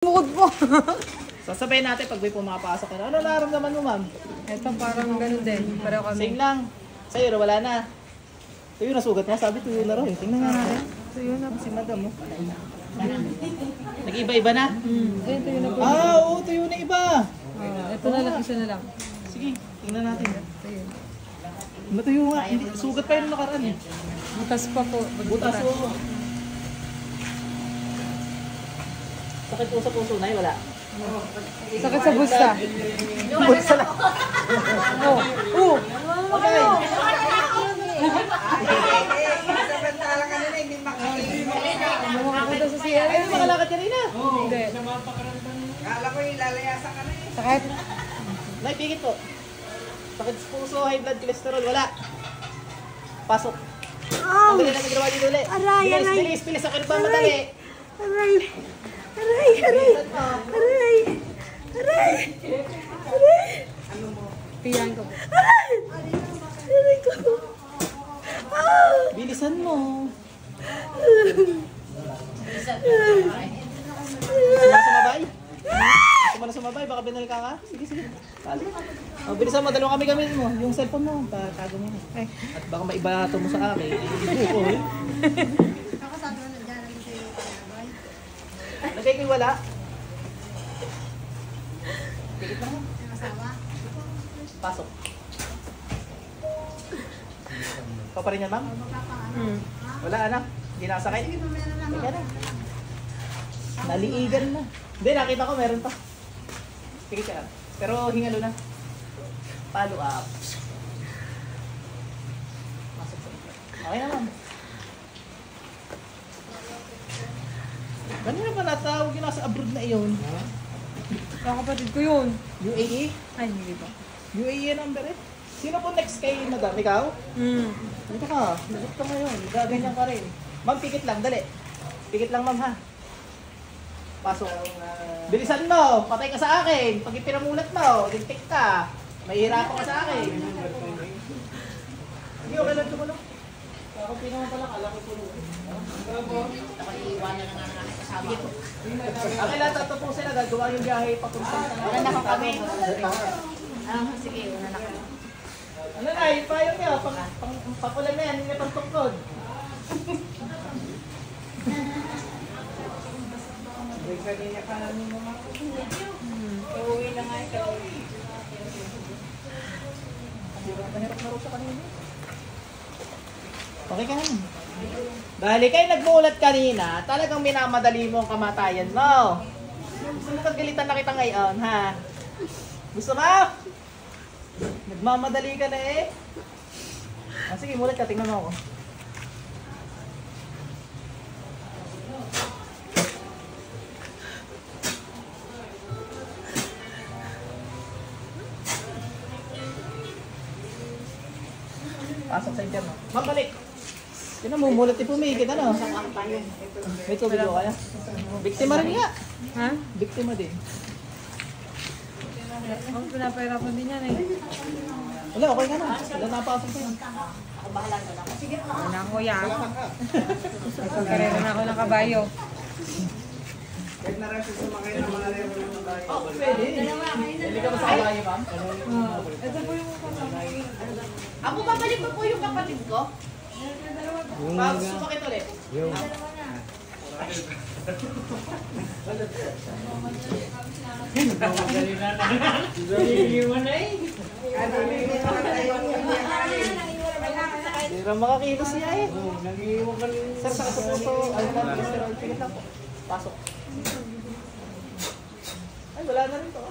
Bukod po. Sasabihin natin pag may pumapasok ka na. Ano nararamdaman mo, ma'am? Ito parang ganun din. Pareho kami. Same lang. Sa'yo, wala na. Tuyo na sugat mo. Sabi tuyo na rin. Tingnan nga natin. Tuyo na. Si madam mo. Nag-iba-iba na? Ayun, tuyo na po. Oo, tuyo na iba. Ito na lang, isa na lang. Sige, tingnan natin. Tuyo. Matuyo nga. Sugat pa yung nakaraan eh. Butas pa po. Butas po. Sakit po sa puso na wala. Sakit sa busta. Busta lang. Oo. Okay. Makapunta sa CR. Ay, makalakad kanina. Hindi. Kala ko ilalayasan ka na eh. Sakit. Naipigit po. Sakit sa puso, high blood cholesterol, wala. Pasok. Ang dali namin ginawa dito ulit. Bilis, bilis. Ako nagmamadali. Aray! Aray! Aray! Aray! Aray! Aray! Piyan ko po. Aray! Aray ko! Bilisan mo. Sumasumabay? Sumasumabay? Baka binalika ka? Sige, sige. Oh, bilisan mo, dalawa kami gamitin mo. Yung cellphone mo, tago mo. Ay. At baka maibato mo sa akin. Lagay ko yung wala. Pikit lang mo. Pasok. Ikaw pa rin yan, ma'am? Wala, anak. Hindi nakasakay. Teka na. Naliigan na. Hindi, nakita ko meron pa. Pikit ka lang. Pero hingalo na. Follow up. Pasok sa ito. Okay na, ma'am. Ganun na ba natawag yung nasa abroad na iyon? Ang kapatid ko yun. UAE? Ay, hindi ba? UAE number eh. Sino po next kay madam? Ikaw? Dito ka. Lagot ka ngayon. Gaganyan ka rin. Ma'am, pikit lang. Dali. Pikit lang, ma'am, ha? Pasok. Bilisan mo. Patay ka sa akin. Pag ipinamulat mo, lintik ka. Mahihirapan ka sa akin. Hindi, okay lang tumulong. Ako pinaman pala. Alam ko tulong. Nakaliiwanan na nga namin kasama ko. Okay lang, tatapusin na. Gagawa yung biyahe papunta. Wala na ko kami. Sige, una na kami. Ano na, ipayo niya. Pakulan na yan. Hindi na pagtungkod. Kanina ka namin mga uuwi na nga ito. Mahirap na rin sa kanina. Okay ka naman. Dahil kayo nagmulat kanina, talagang minamadali mo ang kamatayan mo. Gusto mo kagalitan na kita ngayon, ha? Gusto mo? Nagmamadali ka na eh. Ah, sige, mulat ka. Tingnan mo ako. Pasok sa interno. Ma'am, balik. Yan ang mumulat ni pumikit, ano? May tubig ko kaya? Biktima rin nga. Ha? Biktima din. Ang pinapahirapan din yan eh. Wala, okay ka na. Wala napasok ko yan. Wala ko yan. Pagkarera na ako ng kabayo. Kahit na rin sumakay na mga level ng tayo. Oh, pwede. Hindi ka ba sa kabayo, ma'am? Ito po yung Ako babalik pa po yung kapatid ko. Pag sumakit ulit. Hindi rin makakilos niya eh. Sir, sa puso, alcohol, cholesterol, tingit lang po. Pasok. Ay, wala na rin to.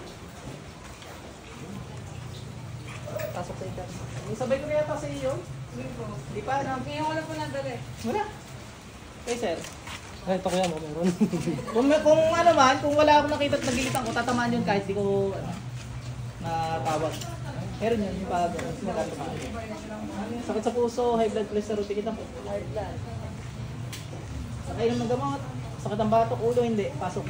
Pasok sa ikan. Sabay ko na yata sa iyo. Di pa, ano? Kaya wala po nadali. Wala. Okay, sir. Ay, ito kaya mo meron. Kung ano man, kung wala akong nakita at nagilitan ko, tatamaan yun kahit di ko natawag. Meron yun, yung pag nagtatamaan. Sakit sa puso, high blood cholesterol, tikit ang high blood. Sakay ng gamot, sakit ang batok, ulo, hindi. Pasok.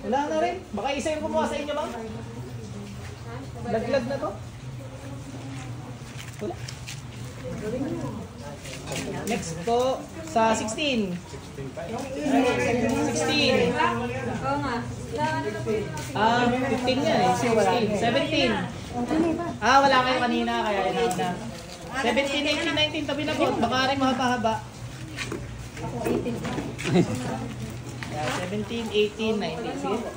Wala na rin. Baka isa yung kumuha sa inyo, ma'am. Laglag na to. Wala. Gawin nyo. Next po sa 16. 16. Oo nga. 15 yan eh. 16. 17. Wala kayo kanina kaya ina na. 17, 18, 19. Tabi na po. Baka rin mahaba-haba. 17, 18, 19. Sige po.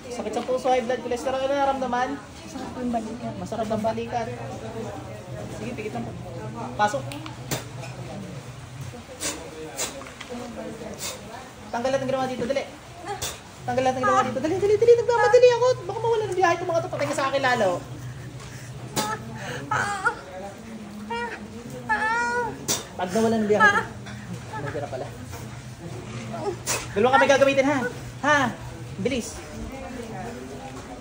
Sakit sa puso, high blood cholesterol, ano naramdaman? Masakit ang balikat. Sige, pikit lang po. Pasok. Tanggal lahat ng ginawa dito, dali. Tanggal lahat ng ginawa dito, dali. Nagmamadali ako. Baka mawala ng biyahe itong mga ito. Patay ka sa akin lalo. Pag nawala ng biyahe ito. Nagtira pala. Dalawa kami gagamitin ha. Ha? Bilis.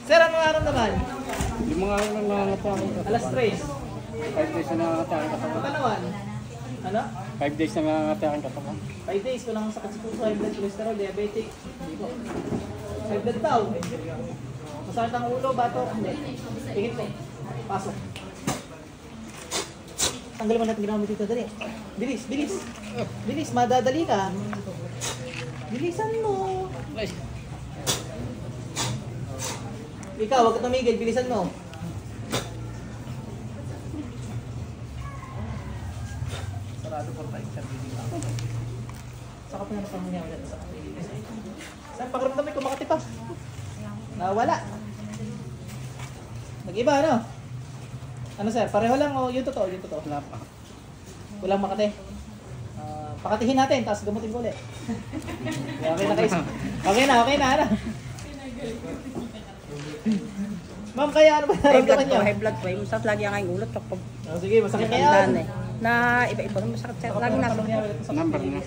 Sir, ano naramdaman? Yung mga nangangatang Alas 3. 5 days na nangangatang katawan. Katawan. Ano? 5 days na nangangatang katawan. 5 days, walang sakit sa puso, high blood cholesterol, diabetic. Hindi po. High blood daw. Masakit ang ulo, batok. Hindi. Tingit po. Pasok. Tanggalin mo natin ginawa mo dito. Dali. Bilis, bilis. Bilis, madadali ka. Bilisan mo. Ikaw, huwag ka tumigil. Bilisan mo. Sarado po tayo. Sakap na naman niya ulit sa kapilin. Saan pakiramdam may kumakati pa? Nawala. Nag-iba, ano? Ano sir, pareho lang o yung totoo? Yung totoo? Wala pa. Walang makati. Pakatihin natin, tapos gamutin ko ulit. Okay na kayo. Okay na, ano? Ma'am, kaya ano ba naramdaman niyo? High blood po. Masakit lagi ang aking ulo. Sige, masakit kaya. Na iba-iba na masakit. Lagi nasa Number na.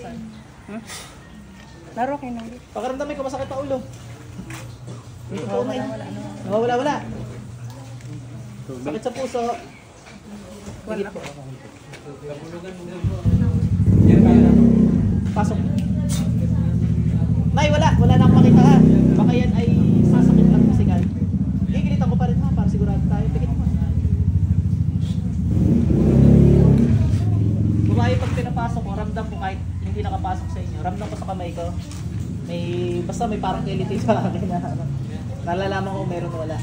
laro kayo nang Pakiramdamin ko masakit pa ulo. Wala. Sakit sa puso. Higit po. Pasok. Nay, wala na akong makita ha. Baka yan ay sasakit lang kasi guys. Gigilitan ko pa rin ha, para sigurado tayo. Pikit mo. Bumayo pag pinapasok ko, ramdam ko kahit hindi nakapasok sa inyo. Ramdam ko sa kamay ko. Basta may parang kiliti sa akin na nalalaman ko meron wala.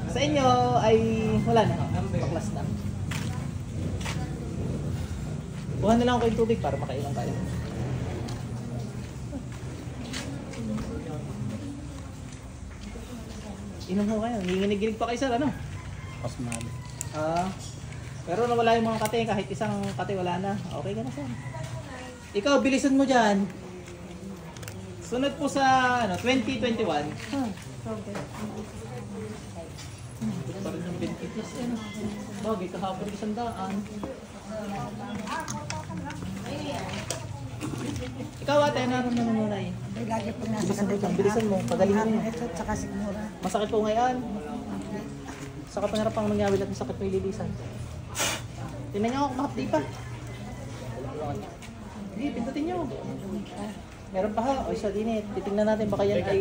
Sa inyo ay wala na. Baklas na. Buhan na lang ako yung tubig para makailang tayo. Inom mo kayo. Nanginginig pa kayo sir, ano? Pasmali. Pero nawala yung mga kate, kahit isang kate wala na. Okay ka na sir. Ikaw, bilisan mo dyan. Sunod po sa 2021. Pa rin yung 20 plus yan. Bagay, kahapon isang daan. Ikaw ate, naramdaman mo na eh. lagi po nasa kanila. Bilisan mo, pagalingin mo. Ito, tsaka sigmura. Masakit po ngayon. Sa kapangarap ang nangyari at masakit mo ililisan. Tingnan nyo ako, makapdi pa. Hindi, pindutin nyo. Meron pa ha, o isa din eh. Titingnan natin baka yan ay...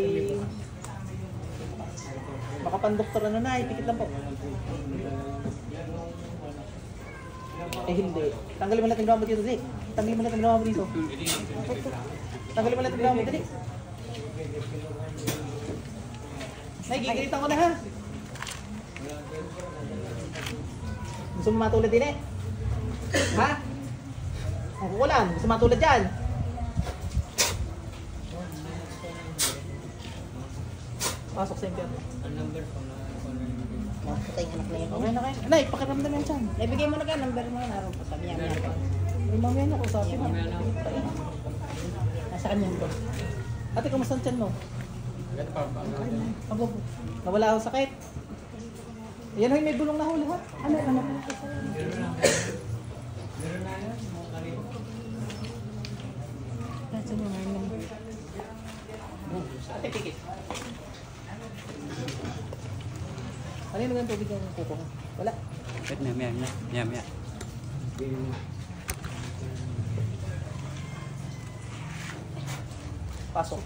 Baka pandoktor ano na, ipikit lang po. Eh hindi. Tanggalin mo natin ginawa mo dito, dali. Tanggalin mo natin ginawa mo dito. Tanggalin mo natin ginawa mo, dali. Nay, gigilitan ko na ha. Gusto mo matulad din eh? Ha? Kung kukulan, gusto mo matulad dyan? Pasok sa impyerno. Patay yung anak na yun. Okay na kayo. Nay, pakiramdam yan dyan. Ibigay mo na ka, number mo na naroon po. Sabi niya niya. Ay, mamaya niya, kausapin mo. Nasa kanya po. Ate, kamusta ang tiyan mo? Abo, nawala ako sakit. Yan hoy, may bulong na ho lahat. Ano po? Ate, pikit. Ano yung naging tubig yung kuko mo? Wala. Wait na, maya. Pasok.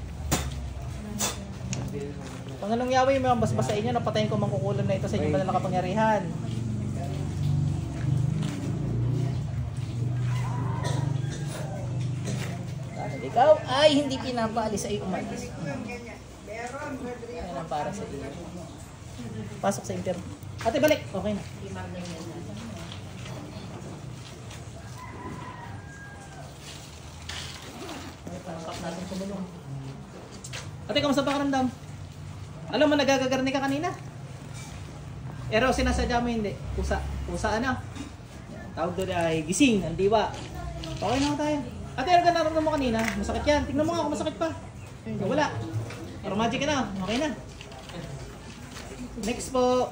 Panginoong Yahweh, may ambas-bas sa inyo, napatayin ko mangkukulam na ito sa inyong banal na kapangyarihan. Dahil ikaw ay hindi pinapaalis ay umalis. Yan ang para sa iyo. Pasok sa interview. Ate, balik. Okay na. Pangkap natin kumulong. Ate, kamusta pa karamdam? Alam mo, nagagagarni ka kanina. Pero sinasadya mo hindi. Pusa. Pusa ano? Tawag doon ay gising, ang diwa. Okay na ako tayo. Ate, ano ka nararamdaman mo kanina? Masakit yan. Tingnan mo nga kung masakit pa. Wala. Pero magic ka na. Okay na. Next po.